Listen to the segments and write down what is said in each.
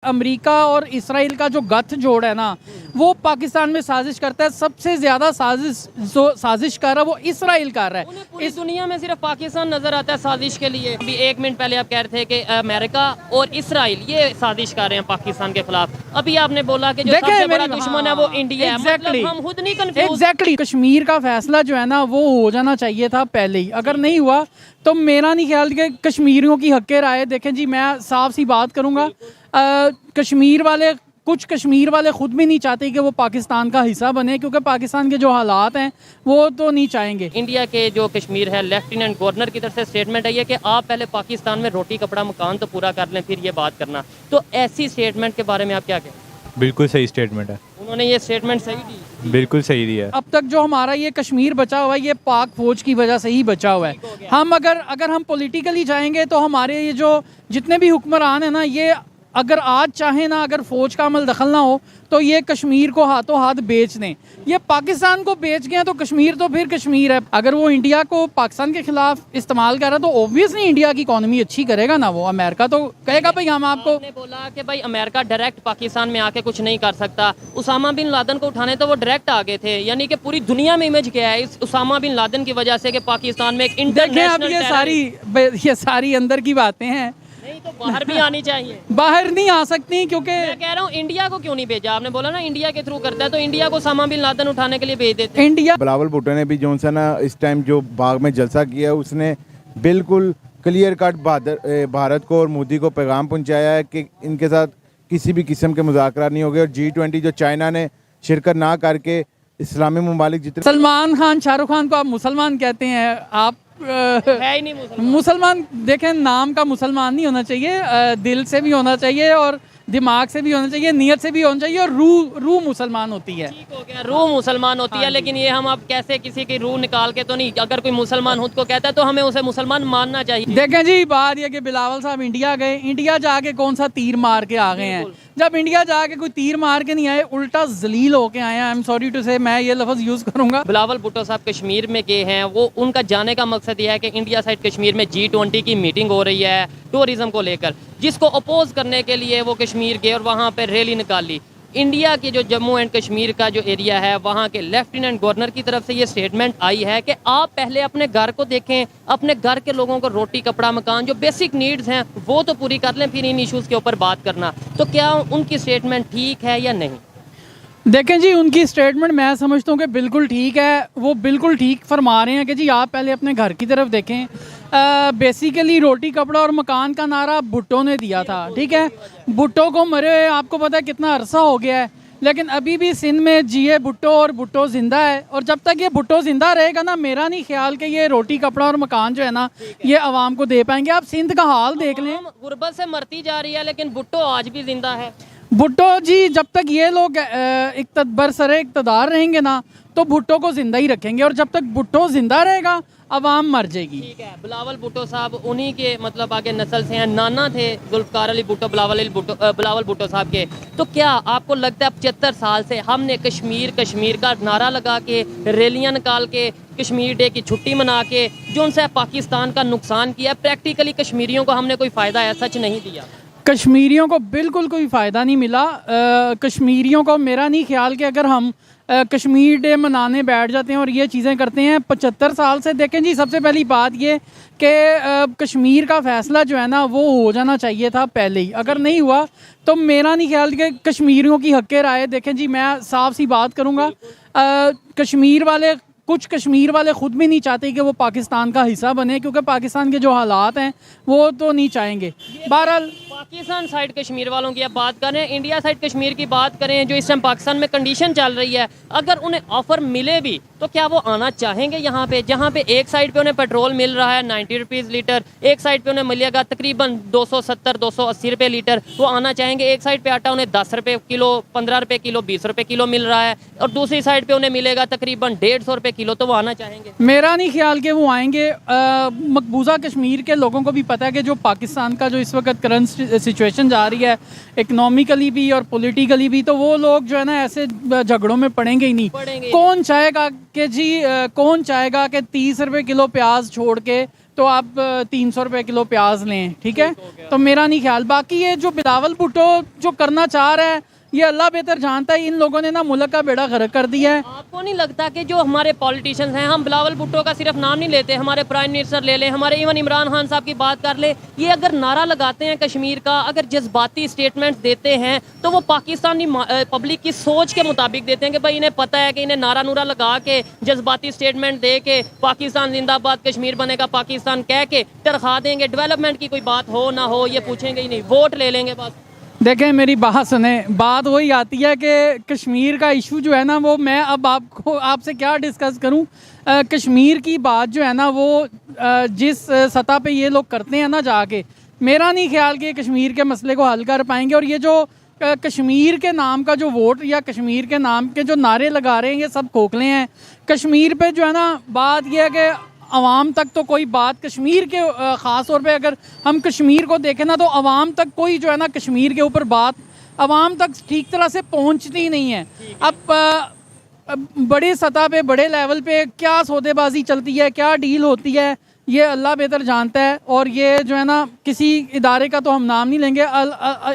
America और Israel का जो गठजोड़ है ना, वो पाकिस्तान में साजिश करता है। सबसे ज़्यादा साजिश कर रहा है वो इसराइल कर रहा है। इस दुनिया में सिर्फ पाकिस्तान नजर आता है साजिश के लिए। अभी 1 मिनट पहले आप कह रहे थे कि अमेरिका और इसराइल ये साजिश कर रहे हैं पाकिस्तान के खिलाफ। अभी आपने बोला कि जो सबसे बड़ा दुश्मन है वो इंडिया है। मतलब हम खुद नहीं कंफ्यूज। कश्मीर का फैसला जो है ना वो हो जाना चाहिए था पहले ही। अगर नहीं हुआ तो मेरा नहीं ख्याल कि कश्मीरियों की हक़ राय। देखें जी, मैं साफ सी बात करूँगा, कुछ कश्मीर वाले खुद भी नहीं चाहते कि वो पाकिस्तान का हिस्सा बने, क्योंकि पाकिस्तान के जो हालात हैं वो तो नहीं चाहेंगे। इंडिया के जो कश्मीर है, लेफ्टिनेंट गवर्नर की तरफ से स्टेटमेंट है ये कि आप पहले पाकिस्तान में रोटी कपड़ा मकान तो पूरा कर लें फिर ये बात करना। तो ऐसी स्टेटमेंट के बारे में आप क्या कहें? बिल्कुल सही स्टेटमेंट है, उन्होंने ये स्टेटमेंट सही दी, बिल्कुल सही दिया। अब तक जो हमारा ये कश्मीर बचा हुआ है ये पाक फौज की वजह से ही बचा हुआ है। हम अगर हम पॉलिटिकली जाएंगे तो हमारे ये जो जितने भी हुक्मरान हैं ना, ये अगर आज चाहे ना, अगर फौज का अमल दखल ना हो तो ये कश्मीर को हाथों हाथ बेच दें। ये पाकिस्तान को बेच गए तो कश्मीर तो फिर कश्मीर है। अगर वो इंडिया को पाकिस्तान के खिलाफ इस्तेमाल कर रहा है तो ऑब्वियसली इंडिया की इकोनॉमी अच्छी करेगा ना। वो अमेरिका तो कहेगा भाई हम आपको। आपने बोला कि भाई अमेरिका डायरेक्ट पाकिस्तान में आके कुछ नहीं कर सकता। उसामा बिन लादेन को उठाने तो वो डायरेक्ट आ गए थे, यानी कि पूरी दुनिया में इमेज गया है इस उसामा बिन लादेन की वजह से कि पाकिस्तान में एक इंटरनेशनल ये सारी अंदर की बातें हैं, नहीं तो बाहर भी आनी चाहिए। बाहर नहीं आ सकती क्योंकि मैं कह रहा हूँ इंडिया को क्यों नहीं भेजा? आपने बोला ना इंडिया के थ्रू करता है, तो इंडिया को उसामा बिन लादेन उठाने के लिए भेज देते। इंडिया बिलावल भुट्टो ने भी जो सा ना इस टाइम जो बाग में जलसा किया, उसने बिल्कुल क्लियर कट भारत को और मोदी को पैगाम पहुंचाया है कि इनके साथ किसी भी किस्म के मुज़ाकरा नहीं होंगे। और G20 जो चाइना ने शिरकत ना करके इस्लामी ममालिक जितने, सलमान खान, शाहरुख खान को आप मुसलमान कहते हैं, आप है ही नहीं मुसलमान। देखें, नाम का मुसलमान नहीं होना चाहिए, दिल से भी होना चाहिए और दिमाग से भी होना चाहिए, नियत से भी होना चाहिए, और रूह मुसलमान होती है। ठीक हो गया, रूह मुसलमान होती है, लेकिन ये हम अब कैसे किसी की रूह निकाल के तो नहीं। अगर कोई मुसलमान खुद को कहता है तो हमें उसे मुसलमान मानना चाहिए। देखें जी, बात यह कि बिलावल साहब इंडिया गए, इंडिया जाके कौन सा तीर मार के आ गए हैं? जब इंडिया जाके कोई तीर मार के नहीं आए, उल्टा जलील होके आए हैं। आई एम सॉरी टू से, मैं ये लफ्ज़ यूज़ करूंगा। बिलावल भुट्टो साहब कश्मीर में गए हैं, वो उनका जाने का मकसद ये है कि इंडिया साइड कश्मीर में G20 की मीटिंग हो रही है टूरिज्म को लेकर, जिसको अपोज करने के लिए वो कश्मीर गए और वहाँ पर रैली निकाली। इंडिया के जो जम्मू एंड कश्मीर का जो एरिया है, वहाँ के लेफ्टिनेंट गवर्नर की तरफ से ये स्टेटमेंट आई है कि आप पहले अपने घर को देखें, अपने घर के लोगों को रोटी कपड़ा मकान जो बेसिक नीड्स हैं वो तो पूरी कर लें, फिर इन इश्यूज़ के ऊपर बात करना। तो क्या उनकी स्टेटमेंट ठीक है या नहीं? देखें जी, उनकी स्टेटमेंट मैं समझता हूँ कि बिल्कुल ठीक है। वो बिल्कुल ठीक फरमा रहे हैं कि जी आप पहले अपने घर की तरफ देखें। बेसिकली रोटी कपड़ा और मकान का नारा भुट्टो ने दिया था, ठीक है। भुट्टो को मरे हुए आपको पता है कितना अरसा हो गया है, लेकिन अभी भी सिंध में जिए भुट्टो और भुट्टो जिंदा है। और जब तक ये भुट्टो जिंदा रहेगा ना, मेरा नहीं ख्याल कि ये रोटी कपड़ा और मकान जो है ना ये आवाम को दे पाएंगे। आप सिंध का हाल देख लें, गुर्बत से मरती जा रही है लेकिन भुट्टो आज भी जिंदा है। भुट्टो जी जब तक ये लोग बरसरे इक़्तिदार रहेंगे ना तो भुट्टो को जिंदा ही रखेंगे, और जब तक भुट्टो जिंदा रहेगा अवाम मर जाएगी। ठीक है, बिलावल भुट्टो साहब उन्हीं के मतलब आगे नस्ल से हैं, नाना थे जुल्फ़िकार अली भुट्टो बिलावल भुट्टो साहब के। तो क्या आपको लगता है 75 साल से हमने कश्मीर का नारा लगा के, रैलियां निकाल के, कश्मीर डे की छुट्टी मना के जो उनसे पाकिस्तान का नुकसान किया, प्रैक्टिकली कश्मीरियों को हमने कोई फ़ायदा है सच नहीं दिया? कश्मीरियों को बिल्कुल कोई फ़ायदा नहीं मिला। कश्मीरियों को मेरा नहीं ख्याल कि अगर हम कश्मीर डे मनाने बैठ जाते हैं और ये चीज़ें करते हैं 75 साल से। देखें जी, सबसे पहली बात ये कि कश्मीर का फ़ैसला जो है ना वो हो जाना चाहिए था पहले ही। अगर नहीं हुआ तो मेरा नहीं ख्याल कि कश्मीरियों की हक़ राय। देखें जी, मैं साफ सी बात करूँगा, कुछ कश्मीर वाले खुद भी नहीं चाहते कि वो पाकिस्तान का हिस्सा बने, क्योंकि पाकिस्तान के जो हालात हैं वो तो नहीं चाहेंगे। बहरहाल पाकिस्तान साइड कश्मीर वालों की अब बात करें, इंडिया साइड कश्मीर की बात करें, जो इस टाइम पाकिस्तान में कंडीशन चल रही है, अगर उन्हें ऑफर मिले भी तो क्या वो आना चाहेंगे यहाँ पे? जहाँ पे एक साइड पे उन्हें पेट्रोल मिल रहा है 90 रुपीज़ लीटर, एक साइड पे उन्हें मिलेगा तकरीबन 270-280 रुपये लीटर, वो आना चाहेंगे? एक साइड पे आटा उन्हें 10 रुपये किलो, 15 रुपये किलो, 20 रुपये किलो मिल रहा है, और दूसरी साइड पे उन्हें मिलेगा तकरीबन 150 रुपये किलो, तो वो आना चाहेंगे? मेरा नहीं ख्याल कि वो आएंगे। मकबूजा कश्मीर के लोगों को भी पता है कि जो पाकिस्तान का जो इस वक्त करंट सिचुएशन जा रही है, इकनॉमिकली भी और पॉलिटिकली भी, तो वो लोग जो है ना ऐसे झगड़ों में पड़ेंगे ही नहीं। कौन चाहेगा कि 30 रुपये किलो प्याज छोड़ के तो आप 300 रुपये किलो प्याज लें, ठीक है। तो मेरा नहीं ख्याल, बाकी ये जो बिलावल भुट्टो जो करना चाह रहा है ये अल्लाह बेहतर जानता है। इन लोगों ने ना मुल्क का बेड़ा गर्क कर दिया है। आपको नहीं लगता कि जो हमारे पॉलिटिशियंस हैं, हम बिलावल भुट्टो का सिर्फ नाम नहीं लेते, हमारे प्राइम मिनिस्टर ले लें, हमारे इवन इमरान खान साहब की बात कर ले, ये अगर नारा लगाते हैं कश्मीर का, अगर जज्बाती स्टेटमेंट्स देते हैं तो वो पाकिस्तानी पब्लिक की सोच के मुताबिक देते हैं कि भाई इन्हें पता है कि इन्हें नारा नूरा लगा के जज्बाती स्टेटमेंट दे के पाकिस्तान जिंदाबाद, कश्मीर बनेगा पाकिस्तान कह के तरखा देंगे, डेवलपमेंट की कोई बात हो ना हो ये पूछेंगे ही नहीं, वोट ले लेंगे बस। देखें मेरी बात सुने, बात वही आती है कि कश्मीर का इशू जो है ना वो मैं अब आपसे क्या डिस्कस करूं। कश्मीर की बात जो है ना वो जिस सतह पे ये लोग करते हैं ना जाके, मेरा नहीं ख्याल कि कश्मीर के मसले को हल कर पाएंगे। और ये जो कश्मीर के नाम का जो वोट या कश्मीर के नाम के जो नारे लगा रहे हैं ये सब खोखले हैं। कश्मीर पे जो है ना बात यह है कि अवाम तक तो कोई बात कश्मीर के ख़ास तौर पे अगर हम कश्मीर को देखें ना तो अवाम तक कोई जो है ना कश्मीर के ऊपर बात अवाम तक ठीक तरह से पहुंचती ही नहीं है। अब बड़ी सतह पे बड़े लेवल पे क्या सौदेबाजी चलती है, क्या डील होती है, ये अल्लाह बेहतर जानता है। और ये जो है ना किसी इदारे का तो हम नाम नहीं लेंगे,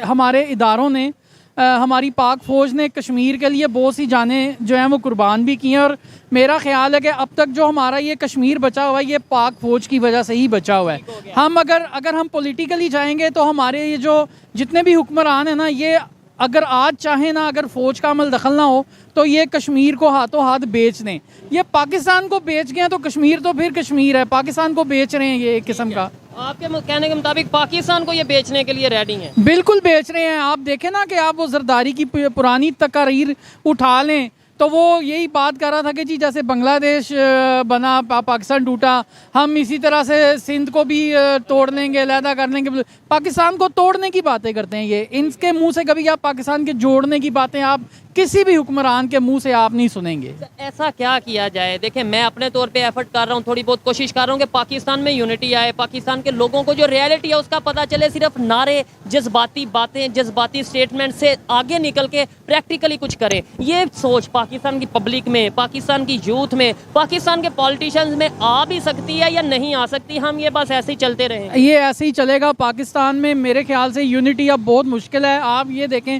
हमारे इदारों ने हमारी पाक फ़ौज ने कश्मीर के लिए बहुत सी जानें जो हैं वो कुर्बान भी की हैं। और मेरा ख्याल है कि अब तक जो हमारा ये कश्मीर बचा हुआ है ये पाक फ़ौज की वजह से ही बचा हुआ है। हम अगर हम पॉलिटिकली जाएंगे तो हमारे ये जो जितने भी हुक्मरान हैं ना, ये अगर आज चाहें ना, अगर फ़ौज का अमल दखल ना हो तो ये कश्मीर को हाथों हाथ बेच दें। ये पाकिस्तान को बेच गए हैं तो कश्मीर तो फिर कश्मीर है, पाकिस्तान को बेच रहे हैं ये एक किस्म का। आपके कहने के मुताबिक पाकिस्तान को ये बेचने के लिए रेडी हैं? बिल्कुल बेच रहे हैं। आप देखें ना कि आप वो जरदारी की पुरानी तकारीर उठा लें तो वो यही बात कर रहा था कि जी जैसे बांग्लादेश बना पाकिस्तान टूटा, हम इसी तरह से सिंध को भी तोड़ लेंगे, अलहदा कर लेंगे। पाकिस्तान को तोड़ने की बातें करते हैं ये, इनके मुंह से कभी आप पाकिस्तान के जोड़ने की बातें आप किसी भी हुक्मरान के मुंह से आप नहीं सुनेंगे। ऐसा क्या किया जाए? देखें मैं अपने तौर पे एफर्ट कर रहा हूँ, थोड़ी बहुत कोशिश कर रहा हूँ कि पाकिस्तान में यूनिटी आए, पाकिस्तान के लोगों को जो रियलिटी है उसका पता चले। सिर्फ नारे, जज्बाती बातें, जज्बाती स्टेटमेंट से आगे निकल के प्रैक्टिकली कुछ करें, ये सोच पाकिस्तान की पब्लिक में, पाकिस्तान की यूथ में, पाकिस्तान के पॉलिटिशियंस में आ भी सकती है या नहीं आ सकती? हम ये बस ऐसे ही चलते रहें? ये ऐसे ही चलेगा पाकिस्तान में। मेरे ख्याल से यूनिटी अब बहुत मुश्किल है। आप ये देखें,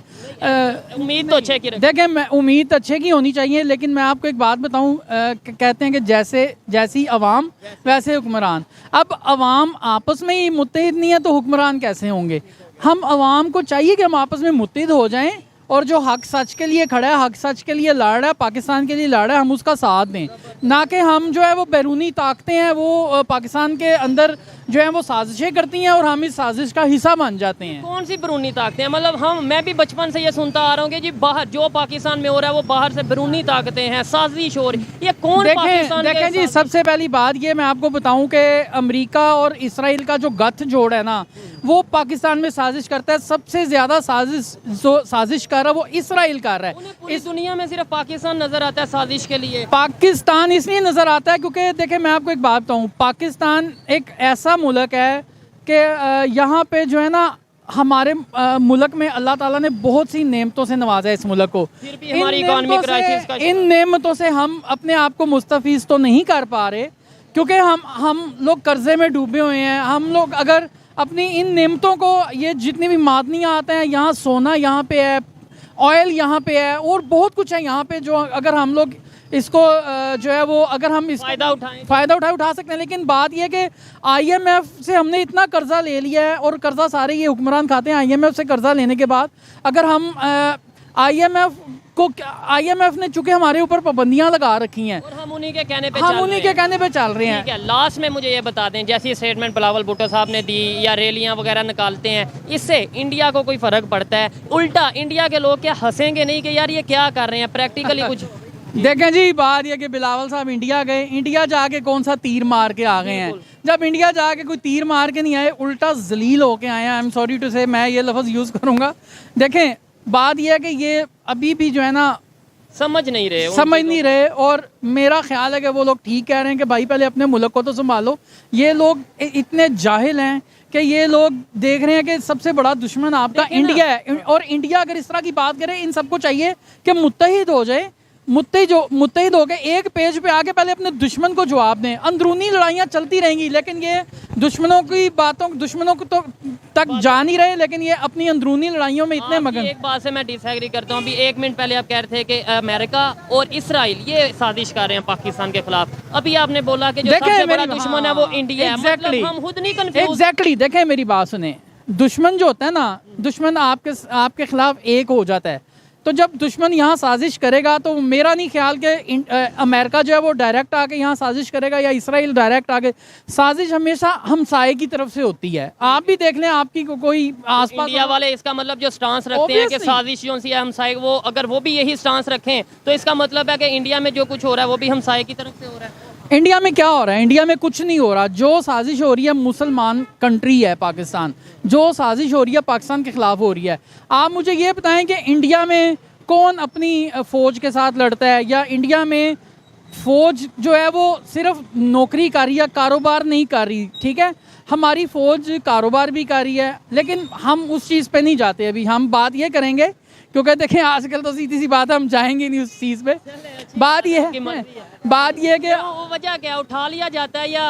उम्मीद तो अच्छे की देखें मैं उम्मीद अच्छे की होनी चाहिए, लेकिन मैं आपको एक बात बताऊं, कहते हैं कि जैसी अवाम वैसे हुक्मरान। अब अवाम आपस में ही मुत्तहिद नहीं है तो हुक्मरान कैसे होंगे? हम अवाम को चाहिए कि हम आपस में मुत्तहिद हो जाएं और जो हक सच के लिए खड़ा है, हक सच के लिए लड़ रहा है, पाकिस्तान के लिए लड़ रहा है, हम उसका साथ दें। ना कि हम जो है वो बैरूनी ताकतें हैं वो पाकिस्तान के अंदर जो है वो साजिशें करती हैं और हम इस साजिश का हिस्सा बन जाते हैं। कौन सी बैरूनी ताकतें? मतलब मैं भी बचपन से ये सुनता आ रहा हूँ कि जी बाहर जो पाकिस्तान में हो रहा है वो बाहर से बैरूनी ताकतें हैं, साजिश हो रही। ये कौन पाकिस्तान? देखें जी, सबसे पहली बात ये मैं आपको बताऊं कि अमेरिका और इसराइल का जो गठ जोड़ है ना वो पाकिस्तान में साजिश करता है। सबसे ज्यादा साजिश कर रहा है वो इसराइल कर रहा है। इस दुनिया में सिर्फ पाकिस्तान नजर आता है साजिश के लिए। पाकिस्तान इसलिए नजर आता है क्योंकि देखें मैं आपको एक बात बताऊं, पाकिस्तान एक ऐसा मुल्क है कि यहाँ पे जो है ना हमारे मुल्क में अल्लाह ताला ने बहुत सी नेमतों से नवाजा है इस मुल्क को। फिर भी हमारी इकोनॉमिक क्राइसिस का इन नेमतों से हम अपने आप को मुस्तफीज तो नहीं कर पा रहे क्योंकि हम लोग कर्जे में डूबे हुए हैं। हम लोग अगर अपनी इन नेमतों को, ये जितनी भी मादनियाँ आते हैं, यहाँ सोना यहाँ पे है, ऑयल यहाँ पे है और बहुत कुछ है यहाँ पे, जो अगर हम लोग इसको जो है वो अगर हम इसका फ़ायदा उठा सकते हैं। लेकिन बात यह कि IMF से हमने इतना कर्जा ले लिया है और कर्जा सारे ये हुक्मरान खाते हैं। IMF से कर्जा लेने के बाद अगर हम IMF ने चूंकि हमारे ऊपर पाबंदियां लगा रखी हैं और हम उन्हीं के कहने पे चल रहे हैं। लास्ट में मुझे ये बता दें, जैसी स्टेटमेंट बिलावल भुट्टो साहब ने दी या रैलियां वगैरह निकालते हैं, इससे इंडिया को कोई फ़र्क पड़ता है? उल्टा इंडिया के लोग क्या हंसेंगे नहीं कि यार ये क्या कर रहे हैं? प्रैक्टिकली कुछ देखें जी, बात यह कि बिलावल साहब इंडिया गए, इंडिया जाके कौन सा तीर मार के आ गए हैं? जब इंडिया जाके कोई तीर मार के नहीं आए, उल्टा जलील होके आए हैं। आई एम सॉरी टू से मैं ये लफ्ज़ यूज़ करूँगा। देखें बात यह है कि ये अभी भी जो है ना समझ नहीं रहे और मेरा ख्याल है कि वो लोग ठीक कह रहे हैं कि भाई पहले अपने मुल्क को तो संभालो। ये लोग इतने जाहिल हैं कि ये लोग देख रहे हैं कि सबसे बड़ा दुश्मन आपका इंडिया है और इंडिया अगर इस तरह की बात करे, इन सबको चाहिए कि मुत्तहिद हो जाए मुत्तहिद होकर एक पेज पे आके पहले अपने दुश्मन को जवाब दें। अंदरूनी लड़ाइयाँ चलती रहेंगी, लेकिन ये दुश्मनों को तो तक जा नहीं रहे, लेकिन ये अपनी अंदरूनी लड़ाइयों में इतने मगन। एक बात से मैं डिसएग्री करता हूँ। अभी 1 मिनट पहले आप कह रहे थे कि अमेरिका और इसराइल ये साजिश कर रहे हैं पाकिस्तान के खिलाफ। अभी आपने बोला कि जो सबसे बड़ा दुश्मन है वो इंडिया है। मतलब हम खुद नहीं कंफ्यूज। एग्जैक्टली, देखें मेरी बात सुने, दुश्मन जो होता है ना, दुश्मन आपके खिलाफ एक हो जाता है। तो जब दुश्मन यहाँ साजिश करेगा तो मेरा नहीं ख्याल कि अमेरिका जो है वो डायरेक्ट आके यहाँ साजिश करेगा या इसराइल डायरेक्ट आके। साजिश हमेशा हमसाये की तरफ से होती है। आप भी देख लें, आपकी कोई आसपास इंडिया वाले इसका मतलब जो स्टांस रखते हैं कि साजिश जो सी है हमसाये, वो अगर वो भी यही स्टांस रखें तो इसका मतलब है कि इंडिया में जो कुछ हो रहा है वो भी हमसाये की तरफ से हो रहा है। इंडिया में क्या हो रहा है? इंडिया में कुछ नहीं हो रहा। जो साजिश हो रही है, मुसलमान कंट्री है पाकिस्तान, जो साजिश हो रही है पाकिस्तान के खिलाफ हो रही है। आप मुझे ये बताएं कि इंडिया में कौन अपनी फ़ौज के साथ लड़ता है, या इंडिया में फ़ौज जो है वो सिर्फ नौकरी कर रही है, कारोबार नहीं कर रही। ठीक है, हमारी फ़ौज कारोबार भी कर रही है, लेकिन हम उस चीज़ पे नहीं जाते। अभी हम बात ये करेंगे, क्योंकि देखें आजकल तो सीधी सी बात है, हम जाएंगे नहीं उस चीज़ पे। बात ये है कि वो वजह क्या उठा लिया जाता है या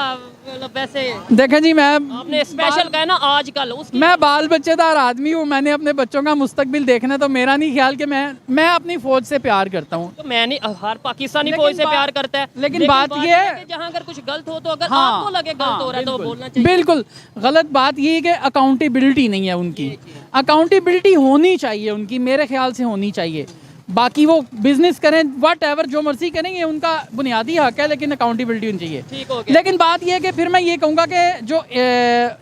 मतलब वैसे? देखें जी, मैं आपने स्पेशल कहा ना आजकल, मैं बाल बच्चेदार आदमी हूँ, मैंने अपने बच्चों का मुस्तकबिल देखना, तो मेरा नहीं ख्याल कि मैं अपनी फ़ौज से प्यार करता हूँ। तो मैं नहीं, हर पाकिस्तानी फ़ौज से प्यार करता है, लेकिन बात ये है कि जहाँ अगर कुछ गलत हो तो अगर हाँ, आपको लगे गलत हो रहा है तो वो बोलना चाहिए। बिल्कुल गलत बात ये है कि अकाउंटेबिलिटी नहीं है उनकी। अकाउंटेबिलिटी होनी चाहिए उनकी, मेरे ख्याल से होनी चाहिए। बाकी वो बिजनेस करें, वट एवर, जो मर्जी करेंगे, उनका बुनियादी हक है, लेकिन अकाउंटेबिलिटी होनी चाहिए। ठीक हो गया। लेकिन बात यह है कि फिर मैं ये कहूँगा कि जो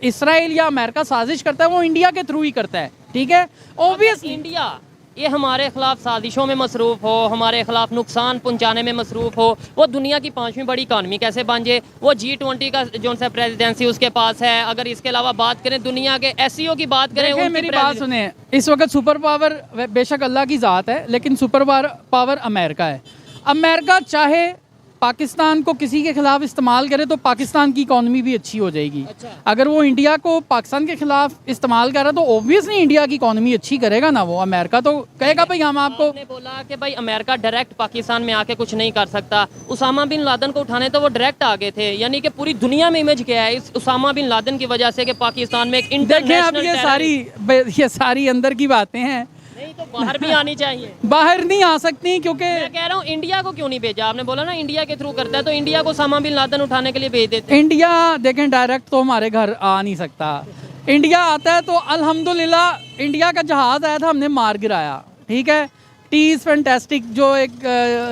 इसराइल या अमेरिका साजिश करता है वो इंडिया के थ्रू ही करता है। ठीक है, ऑब्वियसली इंडिया ये हमारे खिलाफ साजिशों में मसरूफ़ हो, हमारे खिलाफ नुकसान पहुंचाने में मसरूफ़ हो, वो दुनिया की 5वीं बड़ी इकानमी कैसे बन जाए? वो G20 का जो सा प्रेसिडेंसी उसके पास है। अगर इसके अलावा बात करें दुनिया के SCO की बात करें, मेरी बात सुने, इस वक्त सुपर पावर बेशक अल्लाह की ज़ात है, लेकिन सुपर पावर अमेरिका है। अमेरिका चाहे पाकिस्तान को किसी के खिलाफ इस्तेमाल करे तो पाकिस्तान की इकॉनमी भी अच्छी हो जाएगी। अगर वो इंडिया को पाकिस्तान के खिलाफ इस्तेमाल कर रहा है तो ऑब्वियसली इंडिया की इकॉनमी अच्छी करेगा ना। वो अमेरिका तो कहेगा भाई हम आपको। आपने बोला कि भाई अमेरिका डायरेक्ट पाकिस्तान में आके कुछ नहीं कर सकता। उसामा बिन लादेन को उठाने तो वो डायरेक्ट आ गए थे, यानी कि पूरी दुनिया में इमेज क्या है इस उसामा बिन लादेन की वजह से कि पाकिस्तान में एक इंटरनेशनल, ये सारी अंदर की बातें हैं, नहीं तो बाहर भी आनी चाहिए। बाहर नहीं आ सकती, क्योंकि मैं कह रहा हूँ इंडिया को क्यों नहीं भेजा? आपने बोला ना इंडिया के थ्रू करता है, तो इंडिया को उसामा बिन लादेन उठाने के लिए भेज देते। इंडिया देखें डायरेक्ट तो हमारे घर आ नहीं सकता। इंडिया आता है तो अल्हम्दुलिल्लाह, इंडिया का जहाज आया था, हमने मार गिराया। ठीक है, टी इज़ फैंटास्टिक जो एक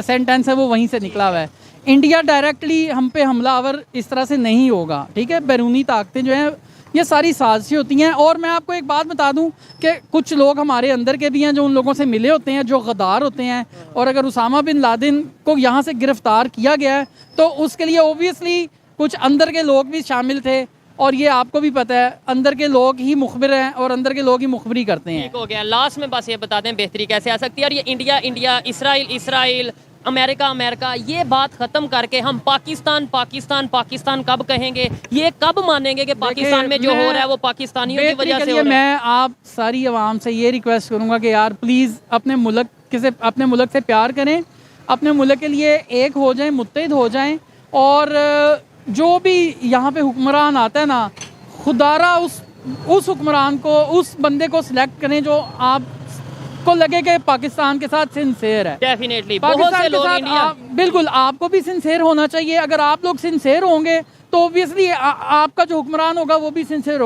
सेंटेंस है वो वहीं से निकला हुआ है। इंडिया डायरेक्टली हम पे हमलावर इस तरह से नहीं होगा। ठीक है, बैरूनी ताकतें जो हैं ये सारी साजिशें होती हैं। और मैं आपको एक बात बता दूं कि कुछ लोग हमारे अंदर के भी हैं जो उन लोगों से मिले होते हैं, जो गद्दार होते हैं। और अगर उसामा बिन लादेन को यहाँ से गिरफ्तार किया गया है तो उसके लिए ओबियसली कुछ अंदर के लोग भी शामिल थे, और ये आपको भी पता है, अंदर के लोग ही मुखबिर हैं और अंदर के लोग ही मुखबरी करते हैं। ठीक हो गया। लास्ट में बस ये बता दें बेहतरी कैसे आ सकती है, और ये इंडिया, इसराइल, अमेरिका, ये बात खत्म करके हम पाकिस्तान कब कहेंगे? ये कब मानेंगे कि पाकिस्तान में जो हो रहा है वो पाकिस्तानियों की वजह से हो रहा है? मैं आप सारी आवाम से ये रिक्वेस्ट करूंगा कि यार प्लीज़ अपने मुल्क से प्यार करें, अपने मुल्क के लिए एक हो जाएं, मुत्तहिद हो जाएं, और जो भी यहाँ पे हुक्मरान आता है ना, खुदारा उस हुक्मरान को, उस बंदे को सिलेक्ट करें जो आप को लगे कि पाकिस्तान के साथ सिंसेर है। डेफिनेटली बहुत से लोग इंडिया, बिल्कुल आपको भी सिंसेर होना चाहिए। अगर आप लोग सिंसेर होंगे तो ऑब्वियसली आपका जो हुक्मरान होगा वो भी सिंसेर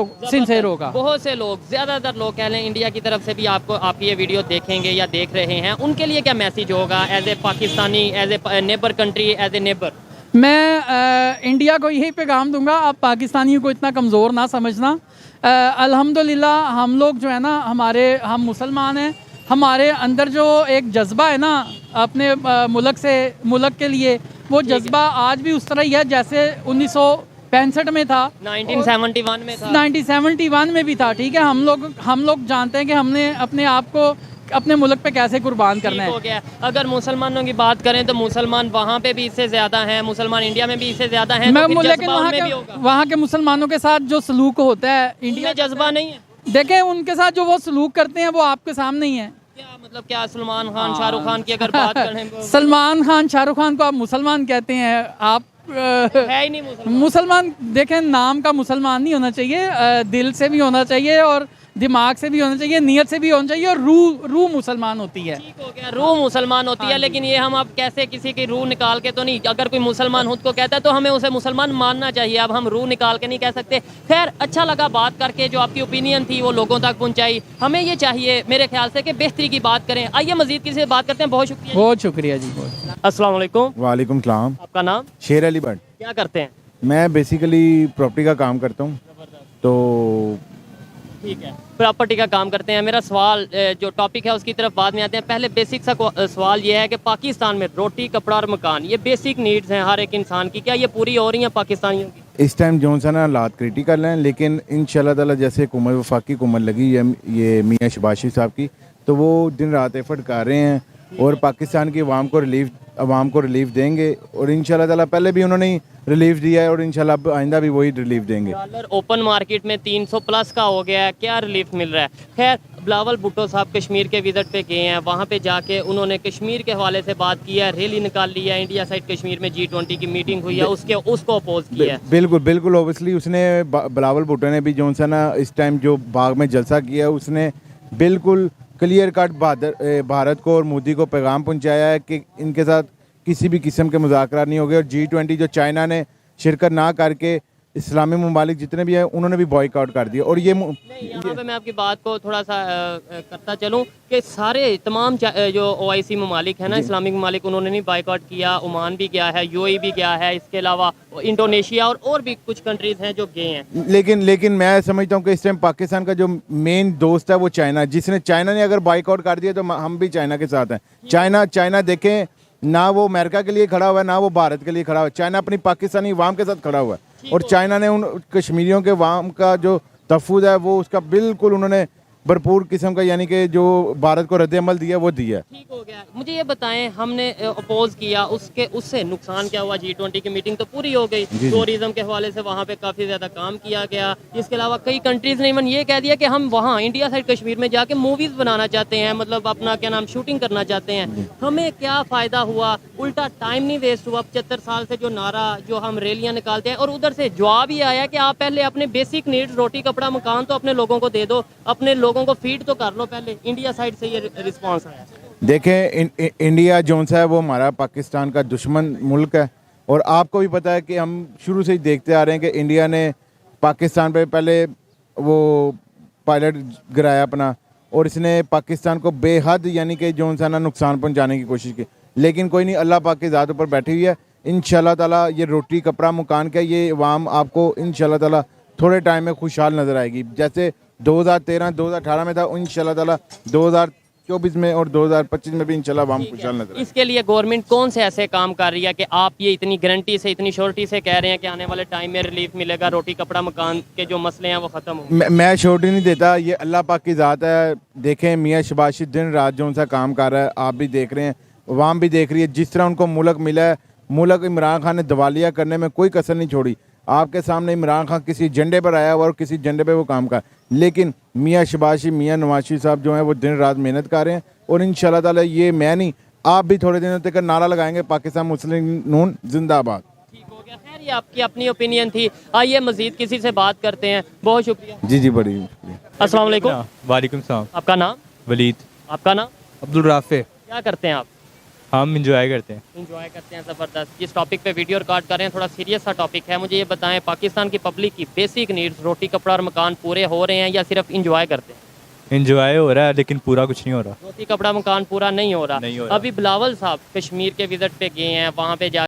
होगा। बहुत से लोग, ज़्यादातर लोग कह लें इंडिया की तरफ से भी आपकी ये वीडियो देखेंगे या देख रहे हैं, उनके लिए क्या मैसेज होगा as a Pakistani, as a neighbour country, as a neighbour? मैं इंडिया को यही पैगाम दूंगा, आप पाकिस्तानियों को इतना कमज़ोर ना समझना। अल्हम्दुलिल्लाह हम लोग जो है ना, हम मुसलमान हैं, हमारे अंदर जो एक जज्बा है ना अपने मुल्क के लिए, वो जज्बा आज भी उस तरह ही है जैसे 1965 में था, 1971 में था, 1971 में भी था। ठीक है, हम लोग जानते हैं कि हमने अपने आप को अपने मुल्क पे कैसे कुर्बान करना है। हो गया। अगर मुसलमानों की बात करें तो मुसलमान वहाँ पे भी इससे ज़्यादा हैं, मुसलमान इंडिया में भी इससे ज़्यादा हैं, लेकिन वहाँ के मुसलमानों के साथ जो सलूक होता है, इंडिया जज्बा नहीं है। देखें उनके साथ जो वो सलूक करते हैं वो आपके सामने ही है। क्या मतलब क्या सलमान खान शाहरुख खान की अगर बात करें सलमान खान शाहरुख खान को आप मुसलमान कहते हैं, आप है ही नहीं मुसलमान। मुसलमान देखें, नाम का मुसलमान नहीं होना चाहिए, दिल से भी होना चाहिए और दिमाग से भी होना चाहिए, नियत से भी होना चाहिए, और रूह मुसलमान होती है। ठीक हो गया, रूह मुसलमान होती है, लेकिन ये हम अब कैसे किसी की रूह निकाल के तो नहीं, अगर कोई मुसलमान खुद को कहता है तो हमें उसे मुसलमान मानना चाहिए। अब हम रूह निकाल के नहीं कह सकते। खैर, अच्छा लगा बात करके, जो आपकी ओपिनियन थी वो लोगों तक पहुंचाई। हमें ये चाहिए मेरे ख्याल से कि बेहतरी की बात करें। आइए मजीद किसी से बात करते हैं। बहुत शुक्रिया। बहुत शुक्रिया जी, बहुत। अस्सलाम वालेकुम। वालेकुम सलाम। आपका नाम? शेर अली भट्ट। क्या करते हैं? मैं बेसिकली प्रॉपर्टी का काम करता हूँ। तो ठीक है, प्रॉपर्टी का काम करते हैं। मेरा सवाल जो टॉपिक है उसकी तरफ बाद में आते हैं। पहले बेसिक सा सवाल ये है कि पाकिस्तान में रोटी, कपड़ा और मकान, ये बेसिक नीड्स हैं हर एक इंसान की, क्या ये पूरी हो रही हैं पाकिस्तानियों की? इस टाइम जो सा ना हालात क्रिटिकल हैं, लेकिन इंशाल्लाह ताला जैसे हुकूमत वफाकी हुकूमत लगी है ये मियाँ शहबाज शरीफ साहब की, तो वो दिन रात एफर्ट कर रहे हैं और पाकिस्तान की आवाम को रिलीफ देंगे। और इंशाल्लाह ताला पहले भी उन्होंने रिलीफ दिया है और इंशाल्लाह अब आइंदा भी वही रिलीफ देंगे। डॉलर ओपन मार्केट में 300 प्लस का हो गया है, क्या रिलीफ मिल रहा है? खैर, बिलावल भुट्टो साहब कश्मीर के विजिट पे गए हैं, वहाँ पे जाके उन्होंने कश्मीर के हवाले से बात की है, रैली निकाल ली है, इंडिया साइड कश्मीर में G20 की मीटिंग हुई है, उसको अपोज किया है। बिल्कुल ओबियसली उसने बिलावल भुट्टो ने भी जो सा ना इस टाइम जो बाग में जलसा किया, उसने बिल्कुल क्लियर कट भारत को और मोदी को पैगाम पहुंचाया है कि इनके साथ किसी भी किस्म के मुज़ाकरात नहीं होंगे। और G20 जो चाइना ने शिरकत ना करके इस्लामी ममालिक जितने भी हैं उन्होंने भी बॉयकॉट कर दिया। और नहीं, यहाँ पे मैं आपकी बात को थोड़ा सा करता चलूँ कि सारे तमाम जो OIC ममालिक है ना, इस्लामिक ममालिक, उन्होंने नहीं बाइकआउट किया। ओमान भी गया है, UAE भी गया है, इसके अलावा इंडोनेशिया और भी कुछ कंट्रीज हैं जो गए हैं। लेकिन मैं समझता हूँ कि इस टाइम पाकिस्तान का जो मेन दोस्त है वो चाइना, चाइना ने अगर बाइकआउट कर दिया तो हम भी चाइना के साथ हैं। चाइना देखें ना, वो अमेरिका के लिए खड़ा हुआ है ना वो भारत के लिए खड़ा हुआ है। चाइना अपनी पाकिस्तानी अवाम के साथ खड़ा हुआ है और चाइना ने उन कश्मीरियों के अवाम का जो तहफ़्फ़ुज़ है वो उसका बिल्कुल उन्होंने भरपूर किस्म का, यानी कि जो भारत को रद्द-ए-अमल दिया वो दिया। ठीक हो गया। मुझे ये बताएं, हमने अपोज किया, उससे नुकसान क्या हुआ? G20 की मीटिंग तो पूरी हो गई, टूरिज्म के हवाले से वहाँ पे काफ़ी ज़्यादा काम किया गया। इसके अलावा कई कंट्रीज़ ने इवन ये कह दिया कि हम वहाँ इंडिया साइड कश्मीर में जाके मूवीज़ बनाना चाहते हैं, मतलब अपना क्या नाम शूटिंग करना चाहते हैं। हमें क्या फ़ायदा हुआ? उल्टा टाइम नहीं वेस्ट हुआ। 75 साल से जो नारा, जो हम रैलियाँ निकालते हैं, और उधर से जवाब ही आया कि आप पहले अपने बेसिक नीड्स, रोटी, कपड़ा, मकान तो अपने लोगों को दे दो, अपने लोगों को फीड तो कर लो पहले। इंडिया साइड से ये रिस्पांस आया। देखें, इंडिया जोन सा है वो हमारा पाकिस्तान का दुश्मन मुल्क है और आपको भी पता है कि हम शुरू से ही देखते आ रहे हैं कि इंडिया ने पाकिस्तान पे पहले वो पायलट गिराया अपना, और इसने पाकिस्तान को बेहद यानी कि जोन सा ना नुकसान पहुंचाने की कोशिश की। लेकिन कोई नहीं, अल्लाह पाक की ज़ात ऊपर बैठी हुई है। इंशाल्लाह ताला ये रोटी, कपड़ा, मकान का ये अवाम आपको इंशाल्लाह ताला थोड़े टाइम में खुशहाल नज़र आएगी। जैसे 2013 2018 में था, इंशाल्लाह ताला 2024 में और 2025 में भी इंशाल्लाह हम खुशहाल नजर। इसके लिए गवर्नमेंट कौन से ऐसे काम कर रही है कि आप ये इतनी गारंटी से, इतनी श्योरिटी से कह रहे हैं कि आने वाले टाइम में रिलीफ मिलेगा, रोटी, कपड़ा, मकान के जो मसले हैं वो खत्म होंगे? मैं श्योरिटी नहीं देता, ये अल्लाह पाक की ज़ात है। देखें, मियाँ शहबाज शरीफ दिन रात जो सा काम कर रहा है, आप भी देख रहे हैं, अवाम भी देख रही है। जिस तरह उनको मुल्क मिला है, मुल्क इमरान खान ने दिवालिया करने में कोई कसर नहीं छोड़ी। आपके सामने इमरान खान किसी झंडे पर आया हुआ और किसी झंडे पे वो काम कर, लेकिन मियाँ शहबाज शरीफ, मियाँ नवाज शरीफ साहब जो हैं वो दिन रात मेहनत कर रहे हैं। और इंशाल्लाह ताला ये मैं नहीं, आप भी थोड़े दिनों तक नारा लगाएंगे, पाकिस्तान मुस्लिम नून जिंदाबाद। ठीक हो गया। खैर, ये आपकी अपनी ओपिनियन थी। आइए मजीद किसी से बात करते हैं। बहुत शुक्रिया। जी बड़ी। अस्सलाम वालेकुम। वालेकुम सलाम। आपका नाम? वलीद। आपका नाम? अब्दुल राफे। क्या करते हैं आप? हम इंजॉय करते हैं। इंजॉय करते हैं, ज़बरदस्त। जिस टॉपिक पे वीडियो रिकॉर्ड कर रहे हैं थोड़ा सीरियस सा टॉपिक है। मुझे ये बताएं, पाकिस्तान की पब्लिक की बेसिक नीड्स, रोटी, कपड़ा और मकान पूरे हो रहे हैं या सिर्फ इंजॉय करते हैं? इंजॉय हो रहा है लेकिन पूरा कुछ नहीं हो रहा। रोटी, कपड़ा, मकान पूरा नहीं हो रहा। अभी बिलावल साहब कश्मीर के विजिट पे गए हैं, वहाँ पे जा